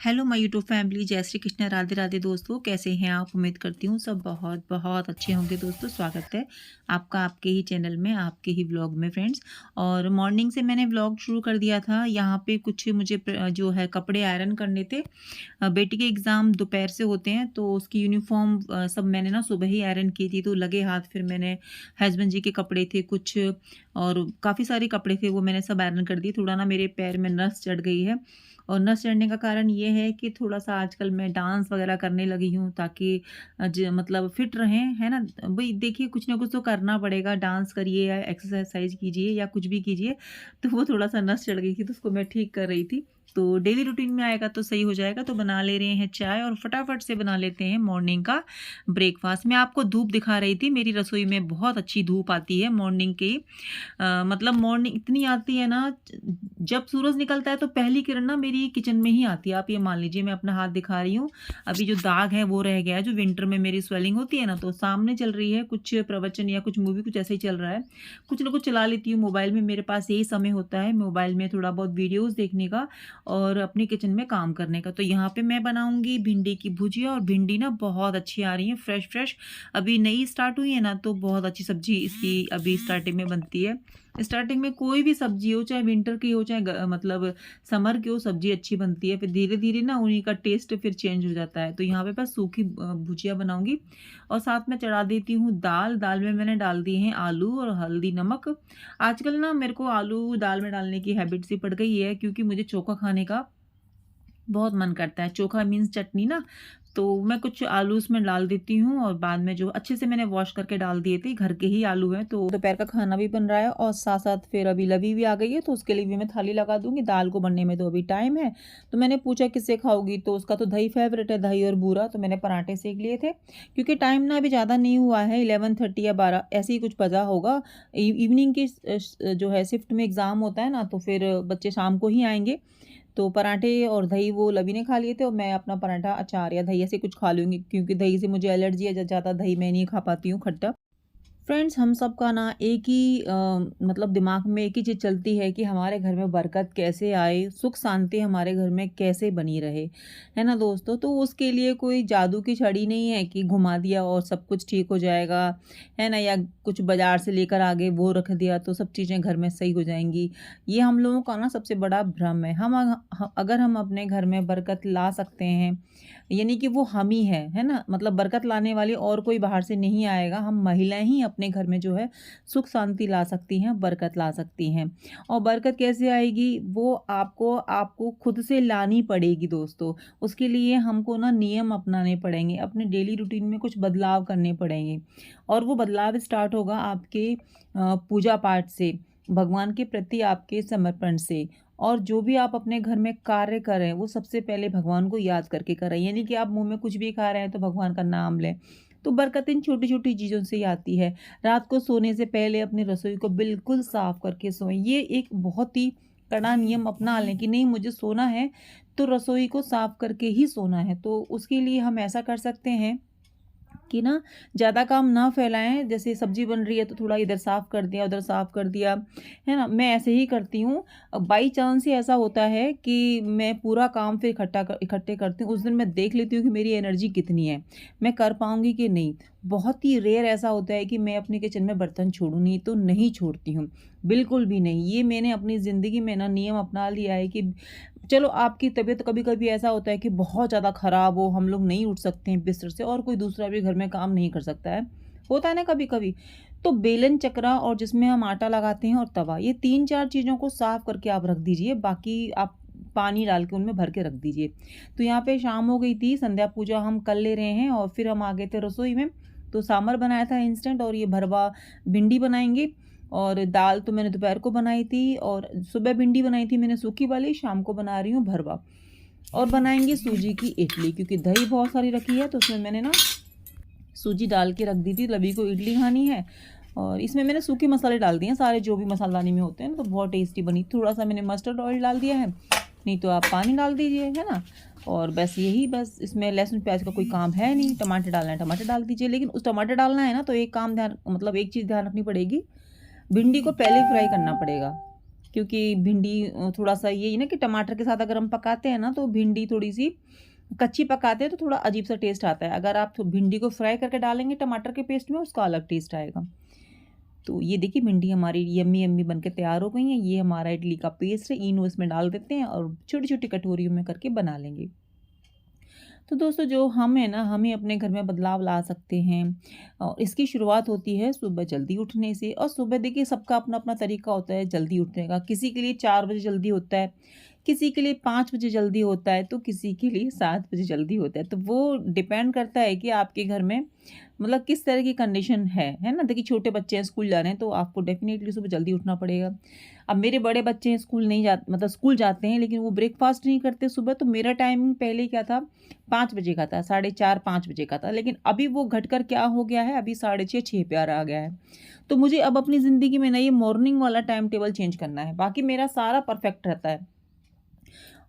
Hello my YouTube family, जय श्री कृष्ण, राधे राधे दोस्तों। कैसे हैं आप? उम्मीद करती हूँ सब बहुत बहुत अच्छे होंगे दोस्तों। स्वागत है आपका आपके ही चैनल में, आपके ही व्लॉग में फ्रेंड्स। और मॉर्निंग से मैंने व्लॉग शुरू कर दिया था। यहाँ पे कुछ मुझे जो है कपड़े आयरन करने थे। बेटी के एग्ज़ाम दोपहर से होते हैं तो उसकी यूनिफॉर्म सब मैंने ना सुबह ही आयरन की थी, तो लगे हाथ फिर मैंने हस्बैंड जी के कपड़े थे कुछ और काफ़ी सारे कपड़े थे, वो मैंने सब आयरन कर दिए। थोड़ा ना मेरे पैर में नस चढ़ गई है और नस चढ़ने का कारण ये है कि थोड़ा-सा आजकल मैं डांस वगैरह करने लगी हूँ ताकि मतलब फिट रहें, है ना? भई देखिए कुछ ना कुछ तो करना पड़ेगा, डांस करिए या एक्सरसाइज़ कीजिए या कुछ भी कीजिए, तो वो थोड़ा-सा नस चढ़ गई थी तो उसको मैं ठीक कर रही थी। तो डेली रूटीन में आएगा तो सही हो जाएगा। तो बना ले रहे हैं चाय और फटाफट से बना लेते हैं मॉर्निंग का ब्रेकफ़ास्ट। मैं आपको धूप दिखा रही थी, मेरी रसोई में बहुत अच्छी धूप आती है मॉर्निंग की। मतलब मॉर्निंग इतनी आती है ना, जब सूरज निकलता है तो पहली किरण ना मेरी किचन में ही आती है। आप ये मान लीजिए, मैं अपना हाथ दिखा रही हूँ, अभी जो दाग है वो रह गया है, जो विंटर में मेरी स्वेलिंग होती है ना, तो सामने चल रही है कुछ प्रवचन या कुछ मूवी, कुछ ऐसे ही चल रहा है। कुछ ना कुछ चला लेती हूँ मोबाइल में, मेरे पास यही समय होता है मोबाइल में थोड़ा बहुत वीडियोज़ देखने का और अपनी किचन में काम करने का। तो यहाँ पे मैं बनाऊँगी भिंडी की भुजिया और भिंडी ना बहुत अच्छी आ रही है, फ्रेश-फ्रेश। अभी नई स्टार्ट हुई है ना, तो बहुत अच्छी सब्ज़ी इसकी अभी स्टार्टिंग में बनती है। स्टार्टिंग में कोई भी सब्ज़ी हो, चाहे विंटर की हो, चाहे मतलब समर की हो, सब्ज़ी अच्छी बनती है। फिर धीरे-धीरे ना उन्हीं का टेस्ट फिर चेंज हो जाता है। तो यहाँ पे बस सूखी भुजिया बनाऊँगी और साथ में चढ़ा देती हूँ दाल। दाल में मैंने डाल दिए हैं आलू और हल्दी, नमक। आजकल ना मेरे को आलू दाल में डालने की हैबिट सी पड़ गई है क्योंकि मुझे चोखा खाने का बहुत मन करता है। चोखा मीन्स चटनी ना, तो मैं कुछ आलू उसमें डाल देती हूँ और बाद में जो अच्छे से मैंने वॉश करके डाल दिए थे, घर के ही आलू हैं, तो दोपहर का खाना भी बन रहा है और साथ-साथ फिर अभी लवी भी आ गई है, तो उसके लिए भी मैं थाली लगा दूँगी। दाल को बनने में तो अभी टाइम है, तो मैंने पूछा किससे खाओगी? तो उसका तो दही फ़ेवरेट है, दही और बूरा, तो मैंने पराठे सेंक लिए थे। क्योंकि टाइम ना अभी ज़्यादा नहीं हुआ है, 11:30 या 12 ऐसे ही कुछ बजा होगा। इवनिंग की जो है शिफ्ट में एग्ज़ाम होता है ना, तो फिर बच्चे शाम को ही आएँगे। तो पराठे और दही वो लवी ने खा लिए थे और मैं अपना पराठा, अचार या दही ऐसे कुछ खा लूँगी क्योंकि दही से मुझे एलर्जी है, ज़्यादा दही मैं नहीं खा पाती हूँ खट्टा। फ्रेंड्स, हम सबका ना एक ही मतलब दिमाग में एक ही चीज़ चलती है कि हमारे घर में बरकत कैसे आए, सुख शांति हमारे घर में कैसे बनी रहे, है ना दोस्तों? तो उसके लिए कोई जादू की छड़ी नहीं है कि घुमा दिया और सब कुछ ठीक हो जाएगा, है ना? या कुछ बाज़ार से लेकर आ गए वो रख दिया तो सब चीज़ें घर में सही हो जाएँगी। ये हम लोगों का ना सबसे बड़ा भ्रम है। अगर हम अपने घर में बरकत ला सकते हैं, यानी कि वो हम ही हैं, है ना? मतलब बरकत लाने वाली और कोई बाहर से नहीं आएगा, हम महिलाएँ ही अपने घर में जो है सुख शांति ला सकती हैं, बरकत ला सकती हैं। और बरकत कैसे आएगी? वो आपको आपको खुद से लानी पड़ेगी दोस्तों। उसके लिए हमको ना नियम अपनाने पड़ेंगे, अपने डेली रूटीन में कुछ बदलाव करने पड़ेंगे और वो बदलाव स्टार्ट होगा आपके पूजा पाठ से, भगवान के प्रति आपके समर्पण से। और जो भी आप अपने घर में कार्य कर रहे हैं, वो सबसे पहले भगवान को याद करके करें। यानी कि आप मुँह में कुछ भी खा रहे हैं तो भगवान का नाम लें। तो बरकत इन छोटी-छोटी चीज़ों से ही आती है। रात को सोने से पहले अपनी रसोई को बिल्कुल साफ करके सोएँ। ये एक बहुत ही कड़ा नियम अपना लें कि नहीं, मुझे सोना है तो रसोई को साफ करके ही सोना है। तो उसके लिए हम ऐसा कर सकते हैं कि ना ज़्यादा काम ना फैलाएँ। जैसे सब्ज़ी बन रही है तो थोड़ा इधर साफ़ कर दिया, उधर साफ़ कर दिया, है ना? मैं ऐसे ही करती हूँ। बाई चांस ही ऐसा होता है कि मैं पूरा काम फिर इकट्ठे करती हूँ। उस दिन मैं देख लेती हूँ कि मेरी एनर्जी कितनी है, मैं कर पाऊँगी कि नहीं। बहुत ही रेयर ऐसा होता है कि मैं अपने किचन में बर्तन छोड़ूँ, नहीं तो नहीं छोड़ती हूँ, बिल्कुल भी नहीं। ये मैंने अपनी ज़िंदगी में ना नियम अपना लिया है कि चलो आपकी तबीयत कभी-कभी ऐसा होता है कि बहुत ज़्यादा ख़राब हो, हम लोग नहीं उठ सकते हैं बिस्तर से और कोई दूसरा भी घर में काम नहीं कर सकता है। होता है ना कभी-कभी। तो बेलन, चकरा और जिसमें हम आटा लगाते हैं और तवा, ये 3-4 चीज़ों को साफ़ करके आप रख दीजिए, बाकी आप पानी डाल के उनमें भर के रख दीजिए। तो यहाँ पे शाम हो गई थी, संध्या पूजा हम कर ले रहे हैं और फिर हम आ गए थे रसोई में। तो सांभर बनाया था इंस्टेंट और ये भरवा भिंडी बनाएँगे और दाल तो मैंने दोपहर को बनाई थी और सुबह भिंडी बनाई थी मैंने सूखी वाली, शाम को बना रही हूँ भरवा। और बनाएँगे सूजी की इडली क्योंकि दही बहुत सारी रखी है तो उसमें मैंने ना सूजी डाल के रख दी थी, लवी को इडली खानी है। और इसमें मैंने सूखे मसाले डाल दिए हैं सारे जो भी मसालानी में होते हैं ना, तो बहुत टेस्टी बनी। थोड़ा-सा मैंने मस्टर्ड ऑयल डाल दिया है, नहीं तो आप पानी डाल दीजिए, है ना? और बस यही, बस इसमें लहसुन प्याज़ का कोई काम है नहीं, टमाटर डालना है टमाटर डाल दीजिए। लेकिन उस टमाटर डालना है ना तो एक चीज़ ध्यान रखनी पड़ेगी, भिंडी को पहले फ्राई करना पड़ेगा। क्योंकि भिंडी थोड़ा-सा यही ना कि टमाटर के साथ अगर हम पकाते हैं ना तो भिंडी थोड़ी-सी कच्ची पकाते हैं तो थोड़ा अजीब-सा टेस्ट आता है। अगर आप भिंडी को फ्राई करके डालेंगे टमाटर के पेस्ट में उसका अलग टेस्ट आएगा। तो ये देखिए भिंडी हमारी यम्मी यम्मी बनके तैयार हो गई हैं। ये हमारा इडली का पेस्ट है, इनो इसमें डाल देते हैं और छोटी-छोटी कटोरियों में करके बना लेंगे। तो दोस्तों जो हम है ना, हम ही अपने घर में बदलाव ला सकते हैं और इसकी शुरुआत होती है सुबह जल्दी उठने से। और सुबह देखिए सबका अपना-अपना तरीका होता है जल्दी उठने का। किसी के लिए 4 बजे जल्दी होता है, किसी के लिए 5 बजे जल्दी होता है, तो किसी के लिए 7 बजे जल्दी होता है। तो वो डिपेंड करता है कि आपके घर में मतलब किस तरह की कंडीशन है ना? देखिए छोटे बच्चे हैं, स्कूल जा रहे हैं, तो आपको डेफ़िनेटली सुबह जल्दी उठना पड़ेगा। अब मेरे बड़े बच्चे हैं, स्कूल नहीं जा मतलब स्कूल जाते हैं लेकिन वो ब्रेकफ़ास्ट नहीं करते सुबह, तो मेरा टाइमिंग पहले क्या था 5 बजे का था, साढ़े 4-5 बजे का था। लेकिन अभी वो घटकर क्या हो गया है, अभी साढ़े 6 पे आ गया है। तो मुझे अब अपनी ज़िंदगी में ना ये मॉर्निंग वाला टाइम टेबल चेंज करना है, बाकी मेरा सारा परफ़ेक्ट रहता है।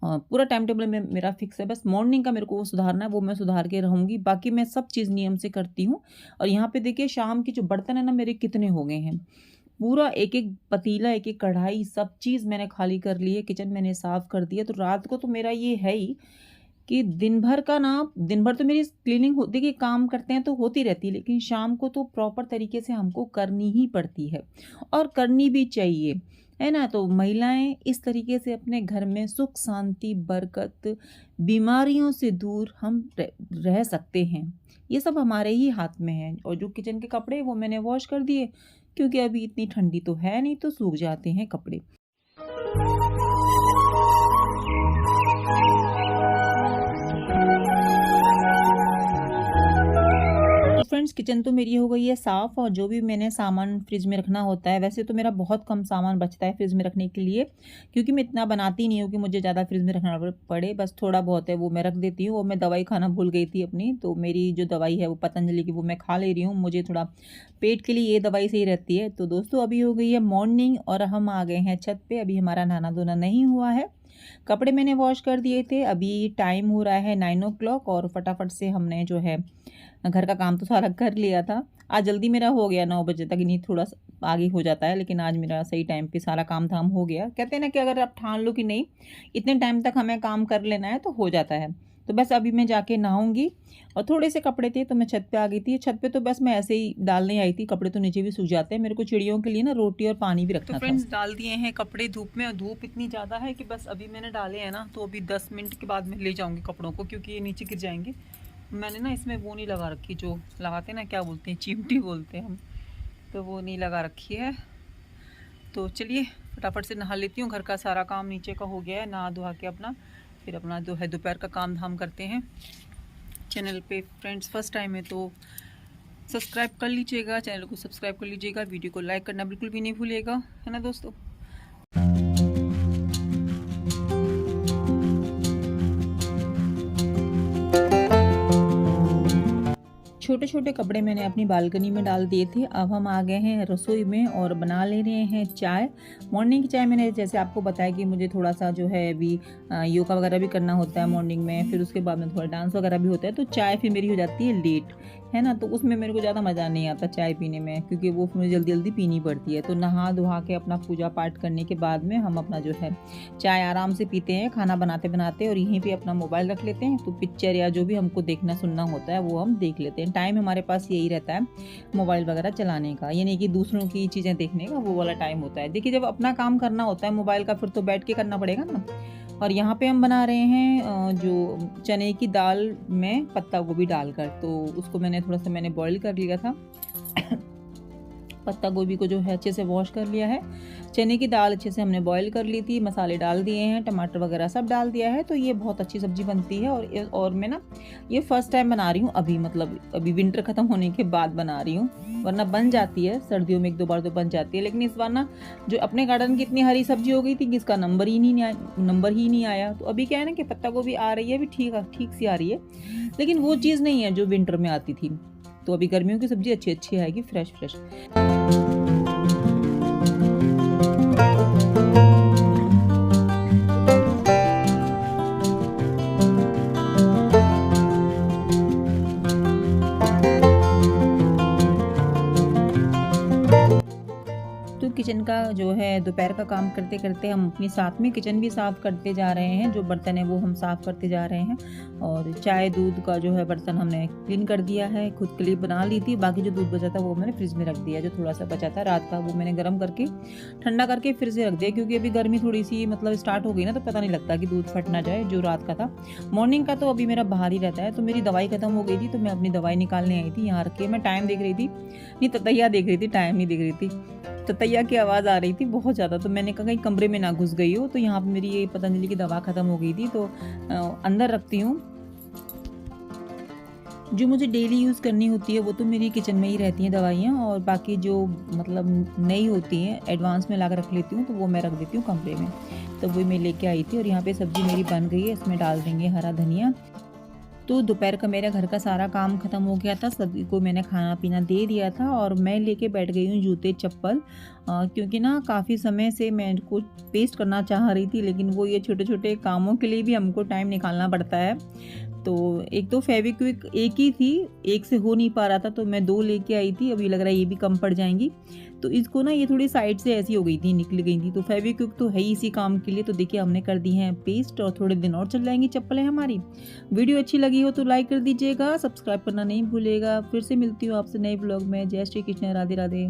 पूरा टाइम टेबल में मेरा फिक्स है, बस मॉर्निंग का मेरे को वो सुधारना है, वो मैं सुधार के रहूँगी। बाकी मैं सब चीज़ नियम से करती हूँ। और यहाँ पे देखिए शाम के जो बर्तन है ना मेरे कितने हो गए हैं। पूरा एक-एक पतीला, एक-एक कढ़ाई सब चीज़ मैंने खाली कर ली है, किचन मैंने साफ़ कर दिया। तो रात को तो मेरा ये है ही कि दिन भर का ना दिन भर तो मेरी क्लीनिंग हो देखिए काम करते हैं तो होती रहती है, लेकिन शाम को तो प्रॉपर तरीके से हमको करनी ही पड़ती है और करनी भी चाहिए, है ना? तो महिलाएँ इस तरीके से अपने घर में सुख, शांति, बरकत, बीमारियों से दूर हम रह सकते हैं। ये सब हमारे ही हाथ में है। और जो किचन के कपड़े वो मैंने वॉश कर दिए, क्योंकि अभी इतनी ठंडी तो है नहीं तो सूख जाते हैं कपड़े। तो फ्रेंड्स किचन तो मेरी हो गई है साफ़। और जो भी मैंने सामान फ्रिज में रखना होता है, वैसे तो मेरा बहुत कम सामान बचता है फ्रिज में रखने के लिए, क्योंकि मैं इतना बनाती नहीं हूँ कि मुझे ज़्यादा फ्रिज में रखना पड़े। बस थोड़ा बहुत है वो मैं रख देती हूँ। और मैं दवाई खाना भूल गई थी अपनी, तो मेरी जो दवाई है वो पतंजलि की वो मैं खा ले रही हूँ। मुझे थोड़ा पेट के लिए ये दवाई सही रहती है। तो दोस्तों अभी हो गई है मॉर्निंग और हम आ गए हैं छत पे। अभी हमारा नहाना धोना नहीं हुआ है, कपड़े मैंने वॉश कर दिए थे। अभी टाइम हो रहा है 9 ओ क्लॉक और फटाफट से हमने जो है घर का काम तो सारा कर लिया था। आज जल्दी मेरा हो गया 9 बजे तक, नहीं थोड़ा आगे हो जाता है, लेकिन आज मेरा सही टाइम पे सारा काम धाम हो गया। कहते हैं ना कि अगर आप ठान लो कि नहीं इतने टाइम तक हमें काम कर लेना है तो हो जाता है। तो बस अभी मैं जाके नहाऊंगी। और थोड़े से कपड़े थे तो मैं छत पे आ गई थी। छत पे तो बस मैं ऐसे ही डालने आई थी, कपड़े तो नीचे भी सूख जाते हैं। मेरे को चिड़ियों के लिए ना रोटी और पानी भी रखना था। फ्रेंड्स डाल दिए हैं कपड़े धूप में, और धूप इतनी ज़्यादा है कि बस अभी मैंने डाले हैं ना तो अभी 10 मिनट के बाद मैं ले जाऊँगी कपड़ों को, क्योंकि ये नीचे गिर जाएंगे। मैंने ना इसमें वो नहीं लगा रखी, जो लगाते हैं ना क्या बोलते हैं, चिमटी बोलते हैं हम, तो वो नहीं लगा रखी है। तो चलिए फटाफट से नहा लेती हूँ। घर का सारा काम नीचे का हो गया है, नहा धोआ के अपना फिर अपना जो है दोपहर का काम धाम करते हैं। चैनल पे फ्रेंड्स फर्स्ट टाइम है तो सब्सक्राइब कर लीजिएगा, चैनल को सब्सक्राइब कर लीजिएगा, वीडियो को लाइक करना बिल्कुल भी नहीं भूलिएगा, है ना दोस्तों। छोटे छोटे कपड़े मैंने अपनी बालकनी में डाल दिए थे। अब हम आ गए हैं रसोई में और बना ले रहे हैं चाय। मॉर्निंग की चाय मैंने जैसे आपको बताया कि मुझे थोड़ा सा जो है अभी योगा वगैरह भी करना होता है मॉर्निंग में, फिर उसके बाद में थोड़ा डांस वगैरह भी होता है, तो चाय फिर मेरी हो जाती है लेट, है ना। तो उसमें मेरे को ज़्यादा मज़ा नहीं आता चाय पीने में, क्योंकि वो मुझे जल्दी जल्दी पीनी पड़ती है। तो नहा धोहा के अपना पूजा पाठ करने के बाद में हम अपना जो है चाय आराम से पीते हैं खाना बनाते बनाते, और यहीं पे अपना मोबाइल रख लेते हैं। तो पिक्चर या जो भी हमको देखना सुनना होता है वो हम देख लेते हैं। टाइम हमारे पास यही रहता है मोबाइल वगैरह चलाने का, ये नहीं कि दूसरों की चीज़ें देखने का, वो वाला टाइम होता है। देखिए जब अपना काम करना होता है मोबाइल का, फिर तो बैठ के करना पड़ेगा ना। और यहाँ पे हम बना रहे हैं जो चने की दाल में पत्ता गोभी डालकर, तो उसको मैंने थोड़ा सा बॉईल कर लिया था। पत्ता गोभी को जो है अच्छे से वॉश कर लिया है। चने की दाल अच्छे से हमने बॉईल कर ली थी, मसाले डाल दिए हैं, टमाटर वगैरह सब डाल दिया है। तो ये बहुत अच्छी सब्जी बनती है। और मैं ना ये फर्स्ट टाइम बना रही हूँ अभी, मतलब अभी विंटर ख़त्म होने के बाद बना रही हूँ, वरना बन जाती है सर्दियों में 1-2 बार तो बन जाती है। लेकिन इस बार ना जो अपने गार्डन की इतनी हरी सब्जी हो गई थी कि इसका नंबर ही नहीं आया। तो अभी क्या है ना कि पत्ता गोभी आ रही है, अभी ठीक सी आ रही है, लेकिन वो चीज़ नहीं है जो विंटर में आती थी। तो अभी गर्मियों की सब्जी अच्छी आएगी, फ्रेश। तो किचन का जो है दोपहर का काम करते करते हम अपनी साथ में किचन भी साफ़ करते जा रहे हैं। जो बर्तन है वो हम साफ़ करते जा रहे हैं और चाय दूध का जो है बर्तन हमने क्लीन कर दिया है, खुद के लिए बना ली थी। बाकी जो दूध बचा था वो मैंने फ्रिज में रख दिया। जो थोड़ा सा बचा था रात का वो मैंने गर्म करके ठंडा करके फिर से रख दिया, क्योंकि अभी गर्मी थोड़ी सी मतलब स्टार्ट हो गई ना, तो पता नहीं लगता कि दूध फट ना जाए। जो रात का था, मॉर्निंग का तो अभी मेरा बाहर ही रहता है। तो मेरी दवाई खत्म हो गई थी, तो मैं अपनी दवाई निकालने आई थी। यहाँ रख के मैं टाइम देख रही थी, नहीं ततैया देख रही थी, टाइम नहीं देख रही थी। ततैया की आवाज़ आ रही थी बहुत ज़्यादा, तो मैंने कहा कहीं कमरे में ना घुस गई हो। तो यहाँ पे मेरी ये पतंजलि की दवा खत्म हो गई थी, तो अंदर रखती हूँ। जो मुझे डेली यूज़ करनी होती है वो तो मेरी किचन में ही रहती हैं दवाइयाँ, और बाकी जो मतलब नई होती हैं एडवांस में ला कर रख लेती हूँ, तो वो मैं रख देती हूँ कमरे में। तो वही मैं लेके आई थी और यहाँ पे सब्ज़ी मेरी बन गई है, इसमें डाल देंगे हरा धनिया। तो दोपहर का मेरा घर का सारा काम ख़त्म हो गया था, सभी को मैंने खाना पीना दे दिया था और मैं लेके बैठ गई हूँ जूते चप्पल, क्योंकि ना काफ़ी समय से मैं इनको पेस्ट करना चाह रही थी, लेकिन वो ये छोटे छोटे कामों के लिए भी हमको टाइम निकालना पड़ता है। तो एक तो फेविक्विक एक ही थी, एक से हो नहीं पा रहा था, तो मैं 2 लेके आई थी। अभी लग रहा है ये भी कम पड़ जाएंगी। तो इसको ना ये थोड़ी साइड से ऐसी हो गई थी, निकल गई थी। तो फेविक्विक तो है ही इसी काम के लिए। तो देखिए हमने कर दी है पेस्ट और थोड़े दिन और चल जाएंगी चप्पलें हमारी। वीडियो अच्छी लगी हो तो लाइक कर दीजिएगा, सब्सक्राइब करना नहीं भूलिएगा। फिर से मिलती हूँ आपसे नए ब्लॉग में। जय श्री कृष्ण, राधे राधे।